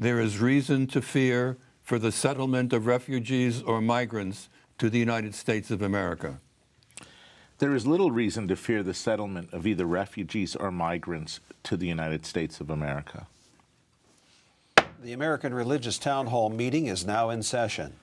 there is reason to fear for the settlement of refugees or migrants to the United States of America. There is little reason to fear the settlement of either refugees or migrants to the United States of America. The American Religious Town Hall meeting is now in session.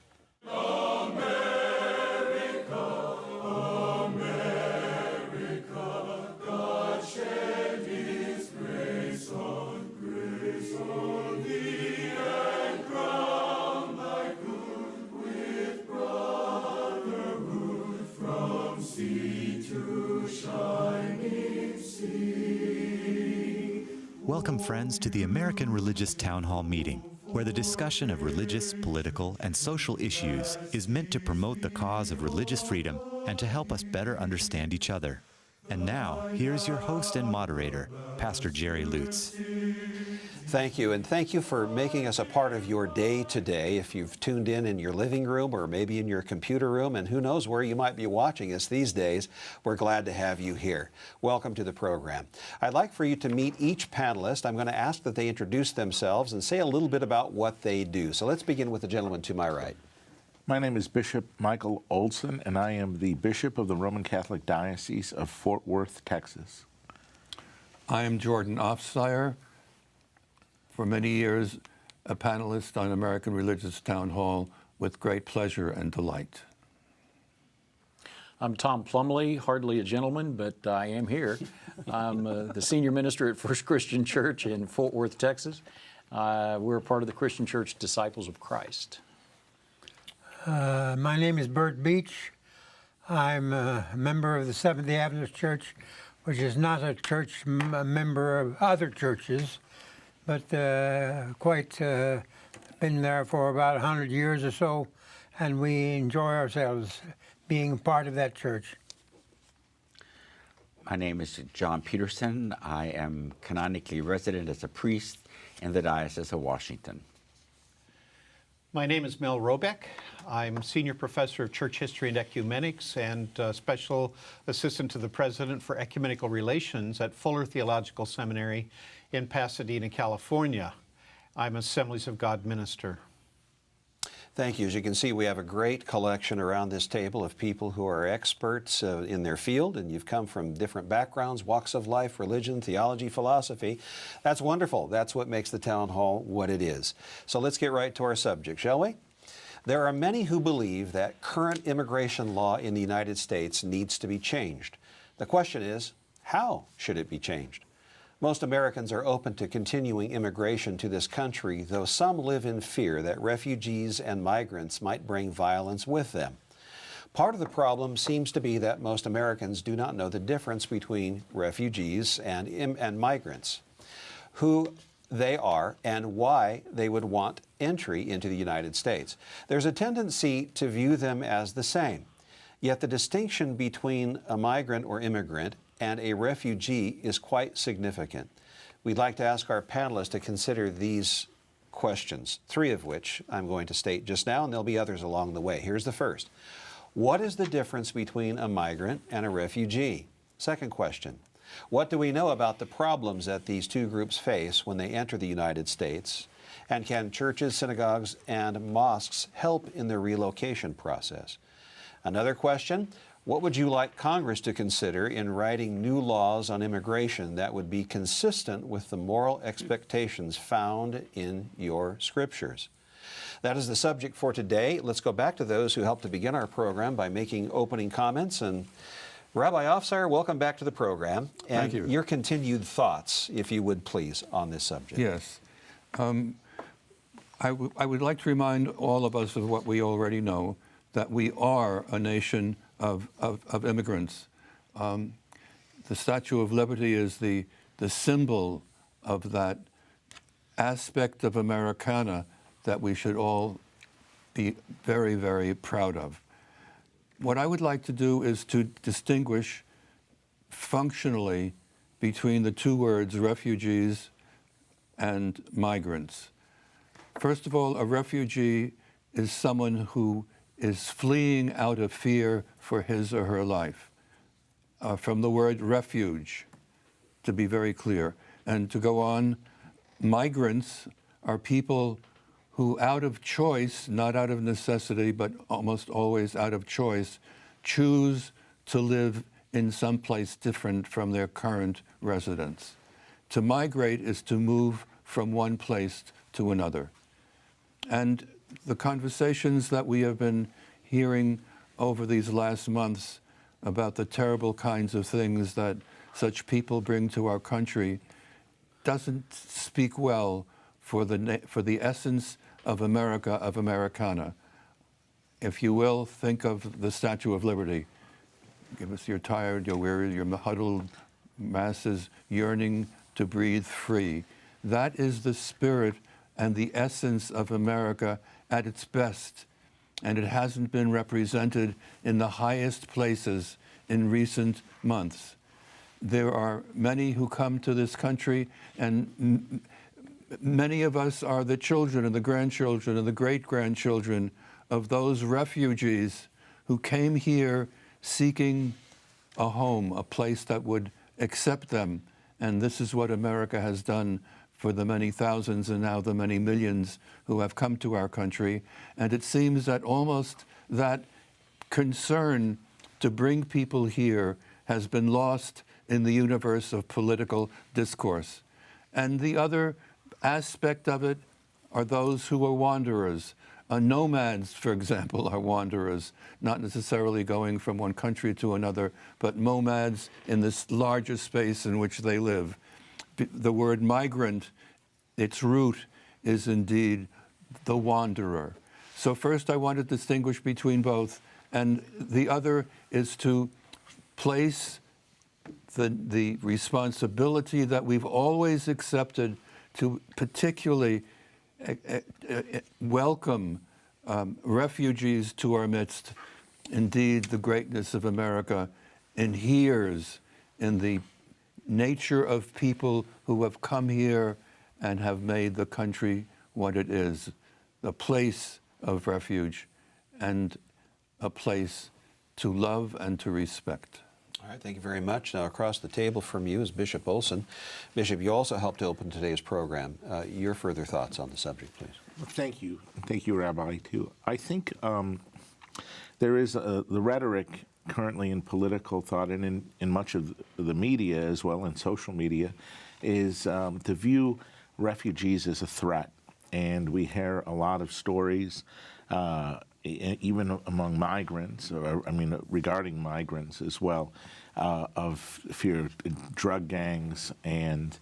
Welcome, friends, to the American Religious Town Hall meeting, where the discussion of religious, political, and social issues is meant to promote the cause of religious freedom and to help us better understand each other. And now, here's your host and moderator, Pastor Jerry Lutz. Thank you, and thank you for making us a part of your day today. If you've tuned in your living room or maybe in your computer room, and who knows where you might be watching us these days, we're glad to have you here. Welcome to the program. I'd like for you to meet each panelist. I'm going to ask that they introduce themselves and say a little bit about what they do. So let's begin with the gentleman to my right. My name is Bishop Michael Olson, and I am the Bishop of the Roman Catholic Diocese of Fort Worth, Texas. I am Jordan Offsire, for many years a panelist on American Religious Town Hall with great pleasure and delight. I'm Tom Plumley, hardly a gentleman, but I am here. I'm the senior minister at First Christian Church in Fort Worth, Texas. We're a part of the Christian Church Disciples of Christ. My name is Bert Beach. I'm a member of the Seventh-day Adventist Church, which is not a church a member of other churches, but been there for about 100 years or so, and we enjoy ourselves being part of that church. My name is John Peterson. I am canonically resident as a priest in the Diocese of Washington. My name is Mel Robeck. I'm Senior Professor of Church History and Ecumenics and Special Assistant to the President for Ecumenical Relations at Fuller Theological Seminary in Pasadena, California. I'm Assemblies of God minister. Thank you. As you can see, we have a great collection around this table of people who are experts in their field, and you've come from different backgrounds, walks of life, religion, theology, philosophy. That's wonderful. That's what makes the town hall what it is. So let's get right to our subject, shall we? There are many who believe that current immigration law in the United States needs to be changed. The question is, how should it be changed? Most Americans are open to continuing immigration to this country, though some live in fear that refugees and migrants might bring violence with them. Part of the problem seems to be that most Americans do not know the difference between refugees and migrants, who they are and why they would want entry into the United States. There's a tendency to view them as the same. Yet the distinction between a migrant or immigrant and a refugee is quite significant. We'd like to ask our panelists to consider these questions, three of which I'm going to state just now, and there'll be others along the way. Here's the first. What is the difference between a migrant and a refugee? Second question. What do we know about the problems that these two groups face when they enter the United States? And can churches, synagogues, and mosques help in the relocation process? Another question. What would you like Congress to consider in writing new laws on immigration that would be consistent with the moral expectations found in your scriptures? That is the subject for today. Let's go back to those who helped to begin our program by making opening comments. And Rabbi Offsire, welcome back to the program. And Thank you. Your continued thoughts, if you would please, on this subject. Yes. I would like to remind all of us of what we already know, that we are a nation of immigrants. The Statue of Liberty is the symbol of that aspect of Americana that we should all be very, very proud of. What I would like to do is to distinguish functionally between the two words refugees and migrants. First of all, a refugee is someone who is fleeing out of fear for his or her life. From the word refuge, to be very clear. And to go on, migrants are people who, out of choice, not out of necessity, but almost always out of choice, choose to live in some place different from their current residence. To migrate is to move from one place to another. And the conversations that we have been hearing over these last months about the terrible kinds of things that such people bring to our country doesn't speak well for the essence of America, of Americana. If you will, think of the Statue of Liberty. Give us, you're tired, you're weary, you're huddled masses yearning to breathe free. That is the spirit and the essence of America at its best. And it hasn't been represented in the highest places in recent months. There are many who come to this country, and many of us are the children and the grandchildren and the great-grandchildren of those refugees who came here seeking a home, a place that would accept them. And this is what America has done for the many thousands and now the many millions who have come to our country. And it seems that almost that concern to bring people here has been lost in the universe of political discourse. And the other aspect of it are those who are wanderers. Nomads, for example, are wanderers, not necessarily going from one country to another, but nomads in this larger space in which they live. The word migrant, its root is indeed the wanderer. So first I want to distinguish between both, and the other is to place the responsibility that we've always accepted to particularly welcome refugees to our midst. Indeed, the greatness of America inheres in the nature of people who have come here and have made the country what it is, a place of refuge and a place to love and to respect. All right, thank you very much. Now, across the table from you is Bishop Olson. Bishop, you also helped to open today's program. Your further thoughts on the subject, please. Thank you. Thank you, Rabbi, too. I think there is the rhetoric currently in political thought and in much of the media as well, in social media, is to view refugees as a threat. And we hear a lot of stories, even among migrants, regarding migrants as well, of fear of drug gangs and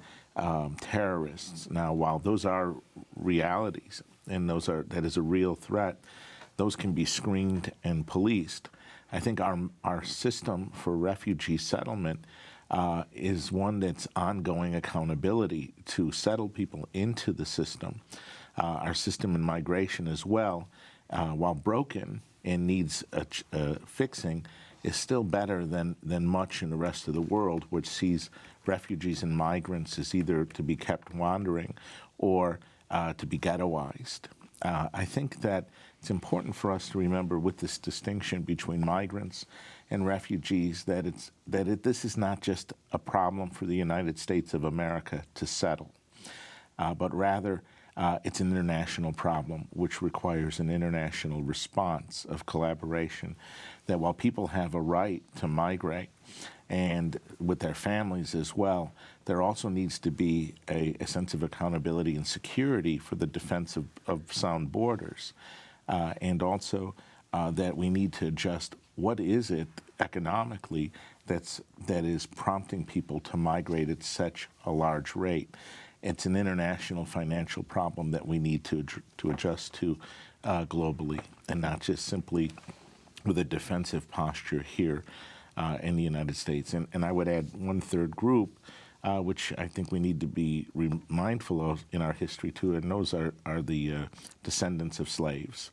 terrorists. Now, while those are realities and that is a real threat, those can be screened and policed. I think our system for refugee settlement is one that's ongoing accountability to settle people into the system. Our system in migration as well, while broken and needs fixing, is still better than much in the rest of the world, which sees refugees and migrants as either to be kept wandering or to be ghettoized. I think that it's important for us to remember, with this distinction between migrants and refugees, that this is not just a problem for the United States of America to settle, but rather it's an international problem which requires an international response of collaboration, that while people have a right to migrate and with their families as well, there also needs to be a sense of accountability and security for the defense of sound borders. And also that we need to adjust what is it economically that is prompting people to migrate at such a large rate. It's an international financial problem that we need to adjust to globally, and not just simply with a defensive posture here in the United States. And I would add one third group, which I think we need to be mindful of in our history too, and those are the descendants of slaves,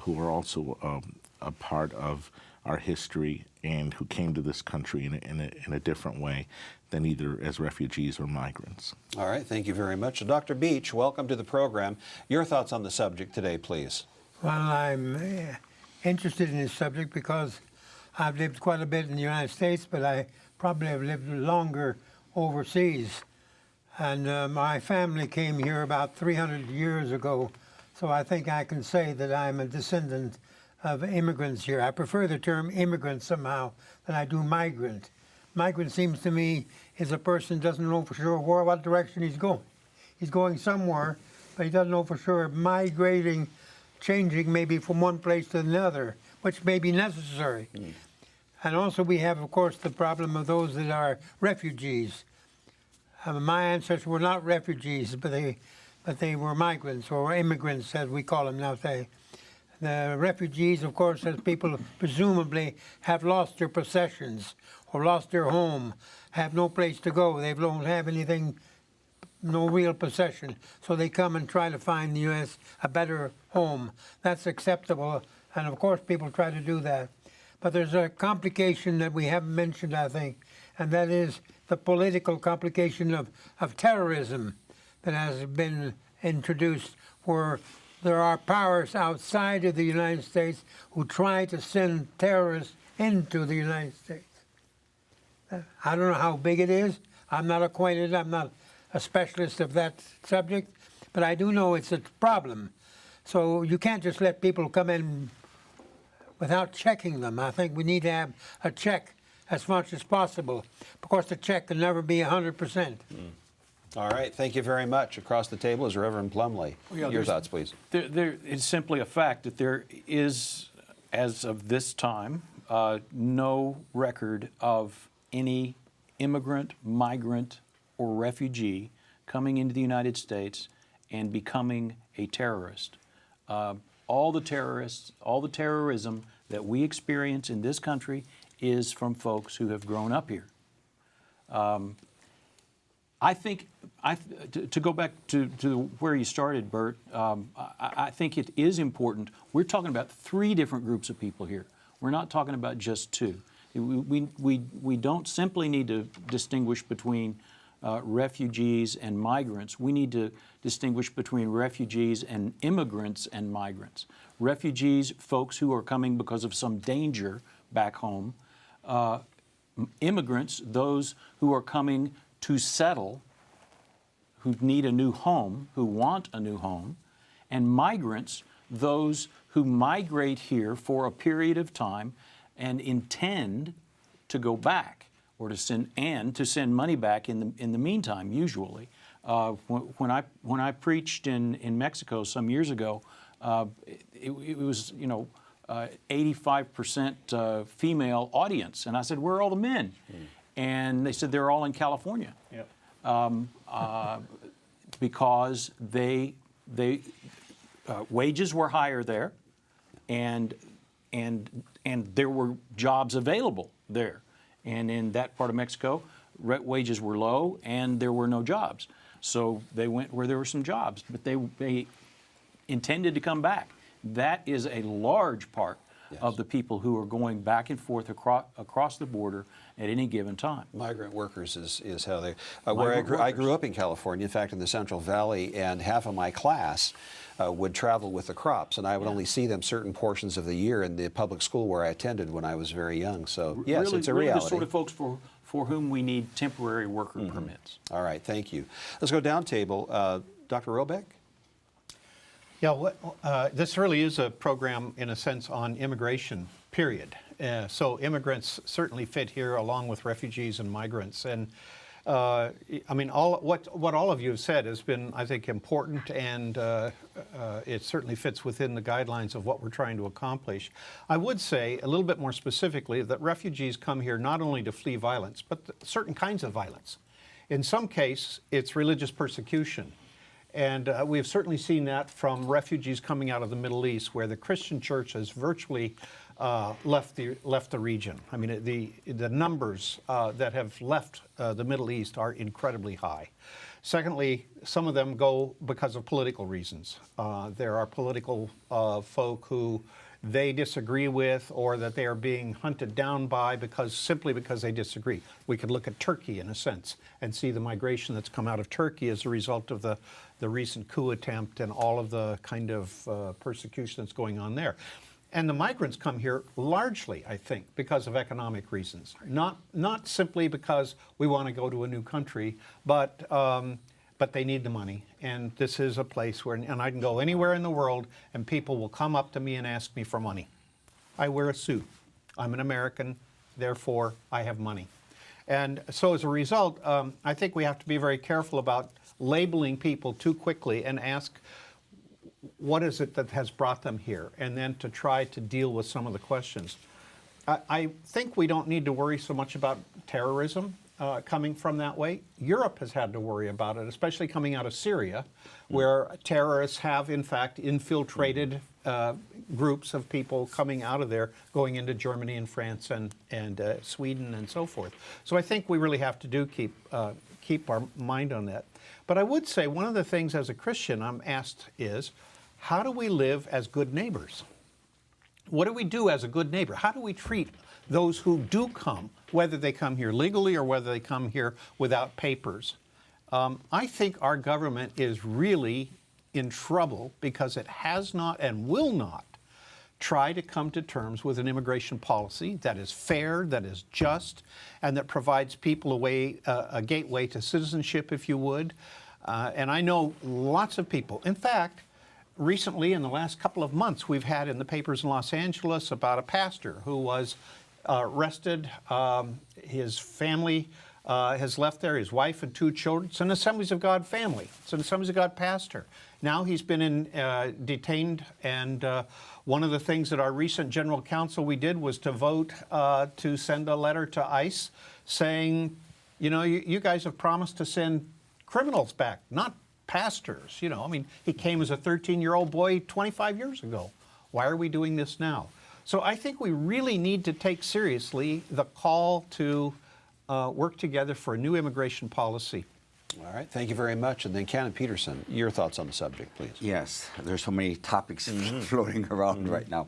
who are also a part of our history and who came to this country in a different way than either as refugees or migrants. All right, thank you very much. Dr. Beach, welcome to the program. Your thoughts on the subject today, please. Well, I'm interested in this subject because I've lived quite a bit in the United States, but I probably have lived longer overseas. And my family came here about 300 years ago, so I think I can say that I'm a descendant of immigrants here. I prefer the term immigrant somehow than I do migrant. Migrant seems to me is a person who doesn't know for sure what direction he's going. He's going somewhere, but he doesn't know for sure. Migrating, changing maybe from one place to another, which may be necessary. And also we have, of course, the problem of those that are refugees. My ancestors were not refugees, but they were migrants or immigrants, as we call them nowadays. The refugees, of course, as people presumably have lost their possessions or lost their home, have no place to go. They don't have anything, no real possession. So they come and try to find in the U.S. a better home. That's acceptable, and of course people try to do that. But there's a complication that we haven't mentioned, I think, and that is the political complication of terrorism that has been introduced, where there are powers outside of the United States who try to send terrorists into the United States. I don't know how big it is. I'm not acquainted. I'm not a specialist of that subject, but I do know it's a problem. So you can't just let people come in without checking them. I think we need to have a check as much as possible. Of course, the check can never be 100%. All right, thank you very much. Across the table is Reverend Plumley. Your thoughts, please. It's simply a fact that there is, as of this time, no record of any immigrant, migrant, or refugee coming into the United States and becoming a terrorist. All the terrorists, all the terrorism that we experience in this country is from folks who have grown up here. I think, to go back to where you started, Bert, I think it is important. We're talking about 3 different groups of people here. We're not talking about just 2. We don't simply need to distinguish between refugees and migrants. We need to distinguish between refugees and immigrants and migrants. Refugees, folks who are coming because of some danger back home. Immigrants, those who are coming to settle, who need a new home, who want a new home. And migrants, those who migrate here for a period of time and intend to go back, or to send money back in the meantime. Usually, when I preached in Mexico some years ago, it was 85% female audience, and I said, "Where are all the men?" And they said they're all in California. Yep. Because they wages were higher there, and there were jobs available there. And in that part of Mexico, wages were low and there were no jobs. So they went where there were some jobs, but they intended to come back. That is a large part of the people who are going back and forth across the border at any given time. Migrant workers is how they... I grew up in California, in fact, in the Central Valley, and half of my class would travel with the crops, and I would only see them certain portions of the year in the public school where I attended when I was very young. So, yes, really, it's a really reality. The sort of folks for whom we need temporary worker permits. All right, thank you. Let's go down table. Dr. Robeck? Yeah, this really is a program, in a sense, on immigration, period. So immigrants certainly fit here along with refugees and migrants. And I mean, what all of you have said has been, I think, important, and it certainly fits within the guidelines of what we're trying to accomplish. I would say, a little bit more specifically, that refugees come here not only to flee violence, but certain kinds of violence. In some case, it's religious persecution. And we've certainly seen that from refugees coming out of the Middle East, where the Christian church has virtually left the region. I mean, the numbers that have left the Middle East are incredibly high. Secondly, some of them go because of political reasons. There are political folk who they disagree with, or that they are being hunted down by simply because they disagree. We could look at Turkey, in a sense, and see the migration that's come out of Turkey as a result of the recent coup attempt and all of the kind of persecution that's going on there. And the migrants come here largely, I think, because of economic reasons, not simply because we want to go to a new country, but they need the money. And this is a place where, and I can go anywhere in the world, and people will come up to me and ask me for money. I wear a suit. I'm an American, therefore I have money. And so as a result, I think we have to be very careful about labeling people too quickly and ask, what is it that has brought them here? And then to try to deal with some of the questions. I think we don't need to worry so much about terrorism coming from that way. Europe has had to worry about it, especially coming out of Syria, where terrorists have, in fact, infiltrated groups of people coming out of there, going into Germany and France and Sweden and so forth. So I think we really have to keep our mind on that. But I would say one of the things as a Christian I'm asked is, how do we live as good neighbors? What do we do as a good neighbor? How do we treat those who do come, whether they come here legally or whether they come here without papers? I think our government is really in trouble because it has not and will not try to come to terms with an immigration policy that is fair, that is just, and that provides people a gateway to citizenship, if you would. And I know lots of people. In fact, recently, in the last couple of months, we've had in the papers in Los Angeles about a pastor who was arrested. His family has left there, his wife and 2 children. It's an Assemblies of God family. It's an Assemblies of God pastor. Now he's been detained, and one of the things that our recent General Council we did was to vote to send a letter to ICE saying, you know, you guys have promised to send criminals back, not pastors. You know, I mean, he came as a 13-year-old boy 25 years ago. Why are we doing this now? So I think we really need to take seriously the call to work together for a new immigration policy. All right, thank you very much. And then Canon Peterson, your thoughts on the subject, please. Yes, there's so many topics floating around right now.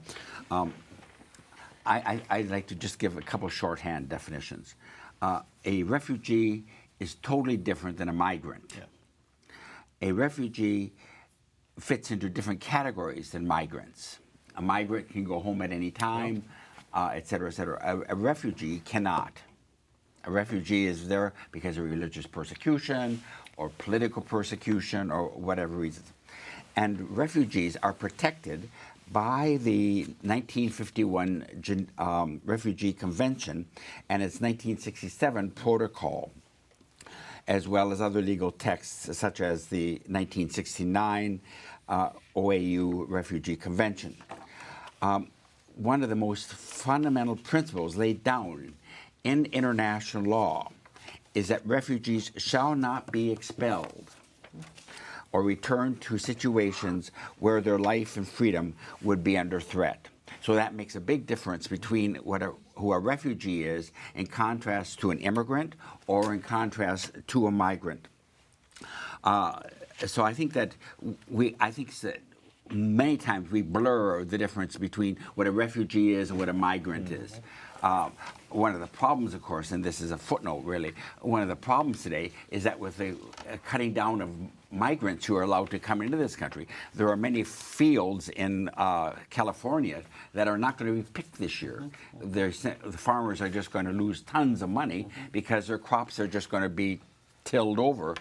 I'd like to just give a couple shorthand definitions. A refugee is totally different than a migrant. Yeah. A refugee fits into different categories than migrants. A migrant can go home at any time, et cetera, et cetera. A refugee cannot. A refugee is there because of religious persecution or political persecution or whatever reasons. And refugees are protected by the 1951 Refugee Convention and its 1967 protocol, as well as other legal texts such as the 1969 OAU Refugee Convention. One of the most fundamental principles laid down in international law is that refugees shall not be expelled or returned to situations where their life and freedom would be under threat. So that makes a big difference between who a refugee is in contrast to an immigrant or in contrast to a migrant. So I think that many times we blur the difference between what a refugee is and what a migrant is. One of the problems, of course, and this is a footnote really, one of the problems today is that with the cutting down of migrants who are allowed to come into this country, there are many fields in California that are not going to be picked this year. The farmers are just going to lose tons of money because their crops are just going to be tilled over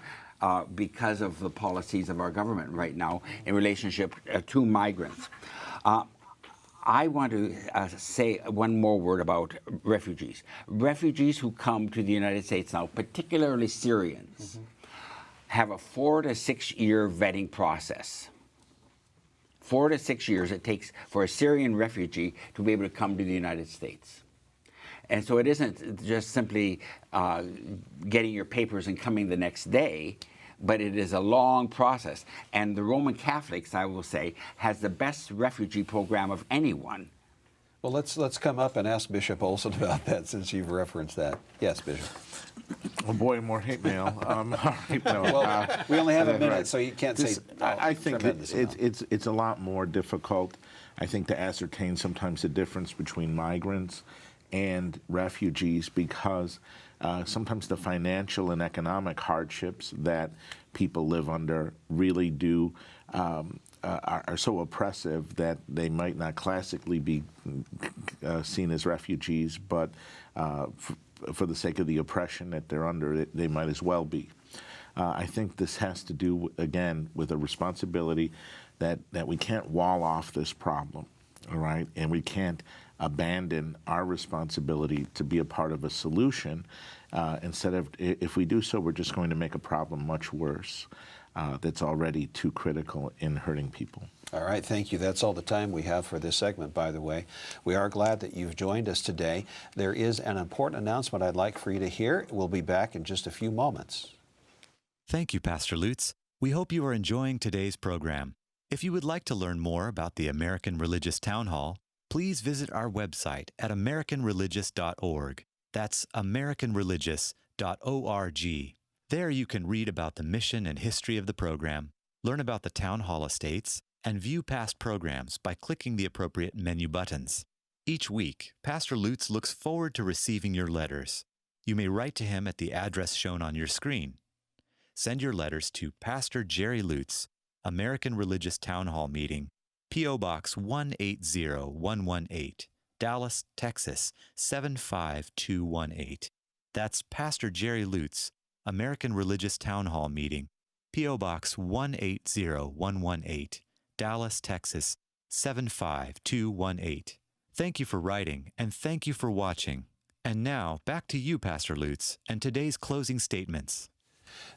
because of the policies of our government right now in relationship to migrants. I want to say one more word about refugees. Refugees who come to the United States now, particularly Syrians, have a 4 to 6 year vetting process. 4 to 6 years it takes for a Syrian refugee to be able to come to the United States. And so it isn't just simply getting your papers and coming the next day, but it is a long process. And the Roman Catholics, I will say, has the best refugee program of anyone. Well, let's come up and ask Bishop Olson about that since you've referenced that. Yes, Bishop. Oh boy, more hate mail. Hate mail. Well, we only have a minute, right. so you can't say. I think tremendous amount. it's a lot more difficult, I think, to ascertain sometimes the difference between migrants and refugees because sometimes the financial and economic hardships that people live under really do are so oppressive that they might not classically be seen as refugees, but for the sake of the oppression that they're under, they might as well be. I think this has to do, again, with a responsibility that we can't wall off this problem, all right? And we can't abandon our responsibility to be a part of a solution. Instead of, if we do so, we're just going to make a problem much worse that's already too critical in hurting people. All right, thank you. That's all the time we have for this segment, by the way. We are glad that you've joined us today. There is an important announcement I'd like for you to hear. We'll be back in just a few moments. Thank you, Pastor Lutz. We hope you are enjoying today's program. If you would like to learn more about the American Religious Town Hall, please visit our website at americanreligious.org. That's americanreligious.org. There you can read about the mission and history of the program, learn about the Town Hall estates, and view past programs by clicking the appropriate menu buttons. Each week, Pastor Lutz looks forward to receiving your letters. You may write to him at the address shown on your screen. Send your letters to Pastor Jerry Lutz, American Religious Town Hall Meeting, P.O. Box 180118, Dallas, Texas 75218. That's Pastor Jerry Lutz, American Religious Town Hall Meeting, P.O. Box 180118, Dallas, Texas 75218. Thank you for writing, and thank you for watching. And now, back to you, Pastor Lutz, and today's closing statements.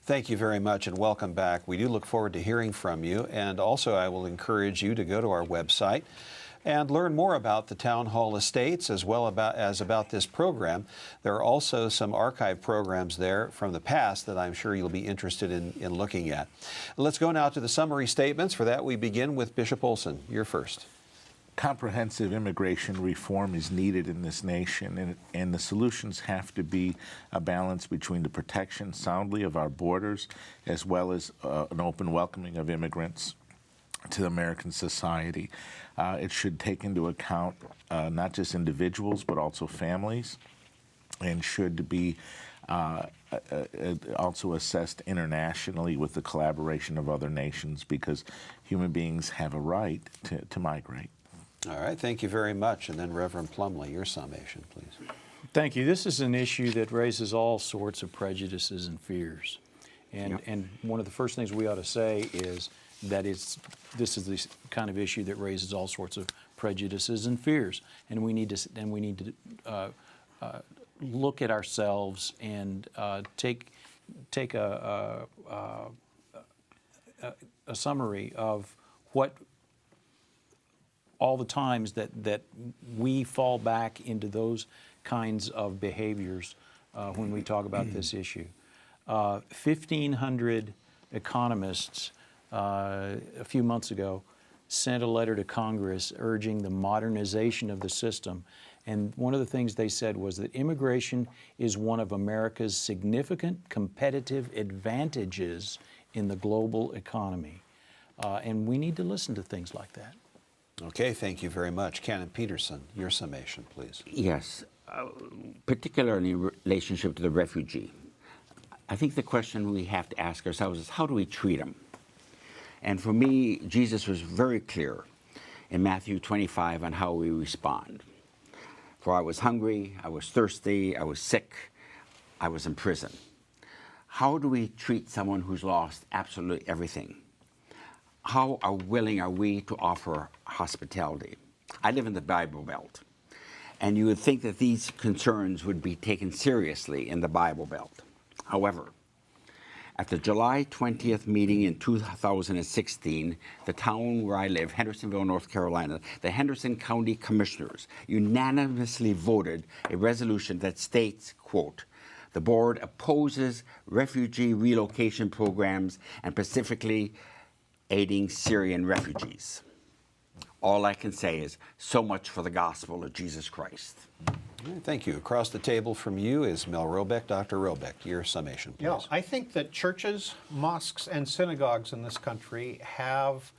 Thank you very much and welcome back. We do look forward to hearing from you, and also I will encourage you to go to our website and learn more about the Town Hall Estates as well as about this program. There are also some archive programs there from the past that I'm sure you'll be interested in looking at. Let's go now to the summary statements. For that, we begin with Bishop Olson. You're first. Comprehensive immigration reform is needed in this nation, and the solutions have to be a balance between the protection soundly of our borders as well as an open welcoming of immigrants to American society. It should take into account not just individuals but also families, and should be also assessed internationally with the collaboration of other nations, because human beings have a right to migrate. All right, thank you very much. And then Reverend Plumley, your summation, please. Thank you. This is an issue that raises all sorts of prejudices and fears. And one of the first things we ought to say is that this is the kind of issue that raises all sorts of prejudices and fears. And we need to look at ourselves and take a summary of what all the times that we fall back into those kinds of behaviors when we talk about this issue. 1,500 economists a few months ago sent a letter to Congress urging the modernization of the system. And one of the things they said was that immigration is one of America's significant competitive advantages in the global economy. And we need to listen to things like that. Okay, thank you very much. Canon Peterson, your summation, please. Yes, particularly in relationship to the refugee. I think the question we have to ask ourselves is, how do we treat them? And for me, Jesus was very clear in Matthew 25 on how we respond. For I was hungry, I was thirsty, I was sick, I was in prison. How do we treat someone who's lost absolutely everything? How willing are we to offer hospitality? I live in the Bible Belt, and you would think that these concerns would be taken seriously in the Bible Belt. However, at the July 20th meeting in 2016, the town where I live, Hendersonville, North Carolina, the Henderson County Commissioners unanimously voted a resolution that states, quote, "The board opposes refugee relocation programs and specifically aiding Syrian refugees." All I can say is, so much for the gospel of Jesus Christ. Thank you. Across the table from you is Mel Robeck. Dr. Robeck, your summation, please. Yeah, I think that churches, mosques, and synagogues in this country have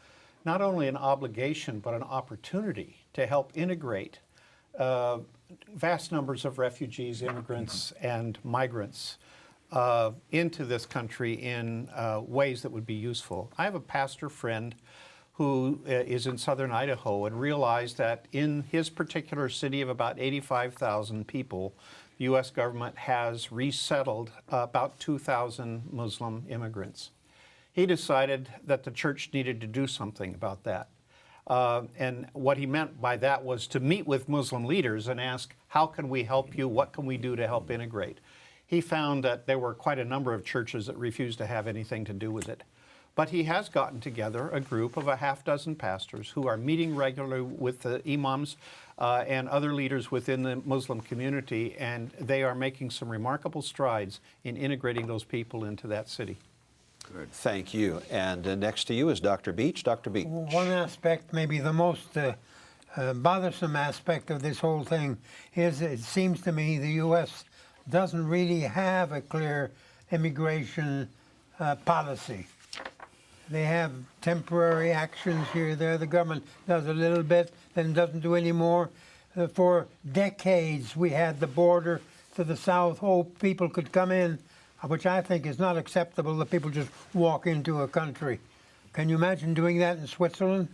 not only an obligation but an opportunity to help integrate vast numbers of refugees, immigrants, and migrants into this country in ways that would be useful. I have a pastor friend who is in southern Idaho, and realized that in his particular city of about 85,000 people, the U.S. government has resettled about 2,000 Muslim immigrants. He decided that the church needed to do something about that. And what he meant by that was to meet with Muslim leaders and ask, how can we help you? What can we do to help integrate? He found that there were quite a number of churches that refused to have anything to do with it. But he has gotten together a group of a half dozen pastors who are meeting regularly with the imams and other leaders within the Muslim community, and they are making some remarkable strides in integrating those people into that city. Good. Thank you. And next to you is Dr. Beach. Dr. Beach. One aspect, maybe the most bothersome aspect of this whole thing, is it seems to me the U.S. doesn't really have a clear immigration policy. They have temporary actions here or there. The government does a little bit, then doesn't do any more. For decades, we had the border to the south. Hope people could come in, which I think is not acceptable, that people just walk into a country. Can you imagine doing that in Switzerland?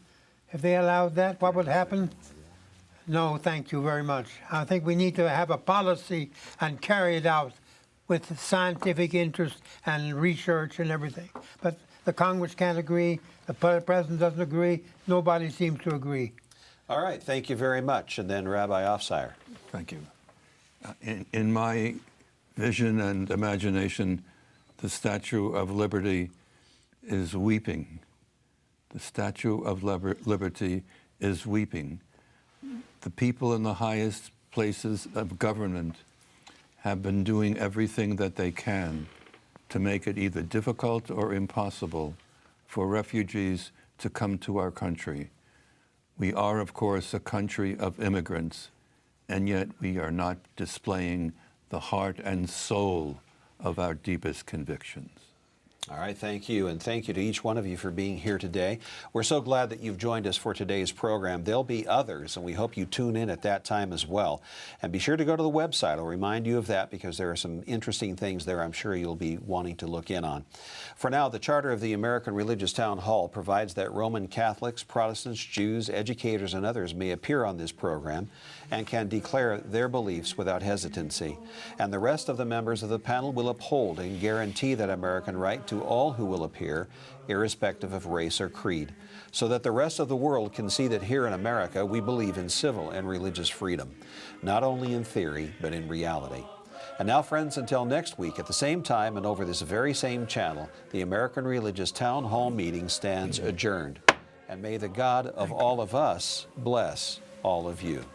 If they allowed that, what would happen? No, thank you very much. I think we need to have a policy and carry it out with scientific interest and research and everything. But the Congress can't agree, the President doesn't agree, nobody seems to agree. All right, thank you very much. And then Rabbi Ofsire. Thank you. In my vision and imagination, the Statue of Liberty is weeping. The Statue of Liberty is weeping. The people in the highest places of government have been doing everything that they can to make it either difficult or impossible for refugees to come to our country. We are, of course, a country of immigrants, and yet we are not displaying the heart and soul of our deepest convictions. All right, thank you, and thank you to each one of you for being here today. We're so glad that you've joined us for today's program. There'll be others, and we hope you tune in at that time as well. And be sure to go to the website. I'll remind you of that because there are some interesting things there I'm sure you'll be wanting to look in on. For now, the Charter of the American Religious Town Hall provides that Roman Catholics, Protestants, Jews, educators, and others may appear on this program and can declare their beliefs without hesitancy. And the rest of the members of the panel will uphold and guarantee that American right to all who will appear, irrespective of race or creed, so that the rest of the world can see that here in America we believe in civil and religious freedom, not only in theory, but in reality. And now, friends, until next week at the same time and over this very same channel, the American Religious Town Hall meeting stands adjourned. And may the God of all of us bless all of you.